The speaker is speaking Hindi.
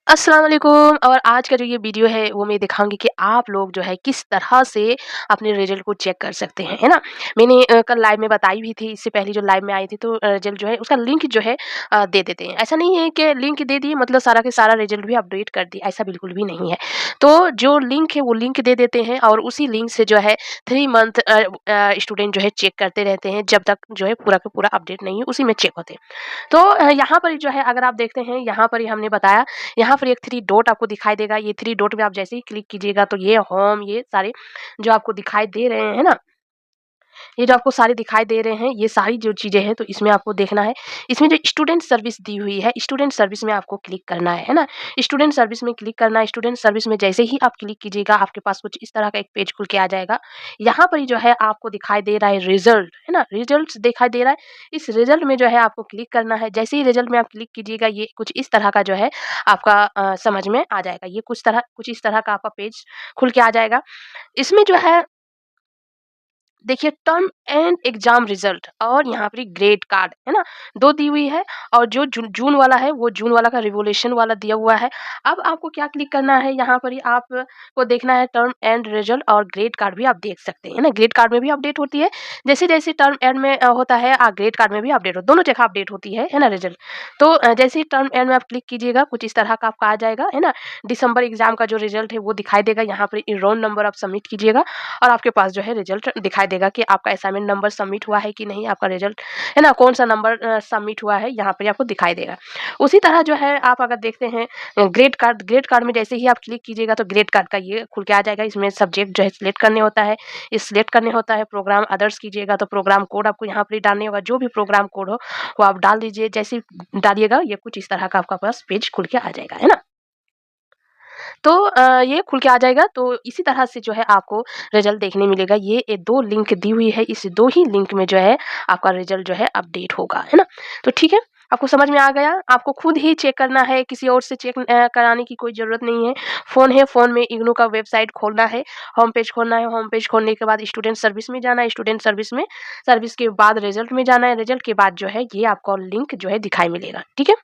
अस्सलाम वालेकुम। और आज का जो ये वीडियो है वो मैं दिखाऊँगी कि आप लोग जो है किस तरह से अपने रिज़ल्ट को चेक कर सकते हैं, है ना? मैंने कल लाइव में बताई भी थी, इससे पहले जो लाइव में आई थी, तो रिज़ल्ट जो है उसका लिंक जो है दे देते हैं। ऐसा नहीं है कि लिंक दे दिए मतलब सारा के सारा रिज़ल्ट भी अपडेट कर दिया, ऐसा बिल्कुल भी नहीं है। तो जो लिंक है वो लिंक दे देते हैं और उसी लिंक से जो है 3 मंथ स्टूडेंट जो है चेक करते रहते हैं, जब तक जो है पूरा का पूरा अपडेट नहीं है, उसी में चेक होते हैं। तो यहाँ पर जो है अगर आप देखते हैं, यहाँ पर ही हमने बताया, यहाँ पर एक 3 डॉट आपको दिखाई देगा। ये 3 डॉट में आप जैसे ही क्लिक कीजिएगा तो ये होम, ये सारे जो आपको दिखाई दे रहे हैं ना, ये जो आपको सारे दिखाई दे रहे हैं, ये सारी जो चीज़ें हैं, तो इसमें आपको देखना है। इसमें जो स्टूडेंट सर्विस दी हुई है, स्टूडेंट सर्विस में आपको क्लिक करना है ना? स्टूडेंट सर्विस में क्लिक करना है। स्टूडेंट सर्विस में जैसे ही आप क्लिक कीजिएगा, आपके पास कुछ इस तरह का एक पेज खुल के आ जाएगा। यहाँ पर ही जो है आपको दिखाई दे रहा है रिज़ल्ट, है ना? रिज़ल्ट्स दिखाई दे रहा है। इस रिज़ल्ट में जो है आपको क्लिक करना है। जैसे ही रिज़ल्ट में आप क्लिक कीजिएगा, ये कुछ इस तरह का जो है आपका समझ में आ जाएगा। ये कुछ इस तरह का आपका पेज खुल के आ जाएगा। इसमें जो है देखिए, टर्म एंड एग्जाम रिजल्ट और यहाँ पर ग्रेड कार्ड, है ना? 2 दी हुई है। और जो जून वाला है वो जून वाला का रिवोल्यूशन वाला दिया हुआ है। अब आपको क्या क्लिक करना है, यहाँ पर ही आपको देखना है टर्म एंड रिजल्ट, और ग्रेड कार्ड भी आप देख सकते हैं, है ना? ग्रेड कार्ड में भी अपडेट होती है। जैसे-जैसे टर्म एंड में होता है, ग्रेड कार्ड में भी अपडेट हो, दोनों जगह अपडेट होती है ना रिजल्ट। तो जैसे ही टर्म एंड में आप क्लिक कीजिएगा, कुछ इस तरह का आपका आ जाएगा, है ना? दिसंबर एग्जाम का जो रिजल्ट है वो दिखाई देगा। यहाँ पर रोल नंबर आप सबमिट कीजिएगा और आपके पास जो है रिजल्ट दिखाई देगा कि आपका असाइनमेंट नंबर सबमिट हुआ है कि नहीं, आपका रिजल्ट, है ना, कौन सा नंबर सबमिट हुआ है, यहाँ पे आपको दिखाई देगा। उसी तरह जो है आप अगर देखते हैं ग्रेड कार्ड में जैसे ही आप क्लिक कीजिएगा तो ग्रेड कार्ड का ये खुल के आ जाएगा। इसमें सब्जेक्ट जो है सिलेक्ट करने होता है, ये सिलेक्ट करने होता है। प्रोग्राम अदर्स कीजिएगा तो प्रोग्राम कोड आपको यहाँ पर डालने होगा। जो भी प्रोग्राम कोड हो वो आप डाल दीजिए। जैसे ही डालिएगा, ये कुछ इस तरह का आपका पास पेज खुल के आ जाएगा, है ना? तो ये खुल के आ जाएगा। तो इसी तरह से जो है आपको रिजल्ट देखने मिलेगा। ये 2 लिंक दी हुई है, इस 2 ही लिंक में जो है आपका रिजल्ट जो है अपडेट होगा, है ना? तो ठीक है, आपको समझ में आ गया। आपको खुद ही चेक करना है, किसी और से चेक कराने की कोई ज़रूरत नहीं है। फ़ोन है, फ़ोन में इग्नू का वेबसाइट खोलना है, होम पेज खोलना है। होम पेज खोलने के बाद स्टूडेंट सर्विस में जाना है, स्टूडेंट सर्विस में, सर्विस के बाद रिजल्ट में जाना है, रिजल्ट के बाद जो है ये आपको लिंक जो है दिखाई मिलेगा, ठीक है?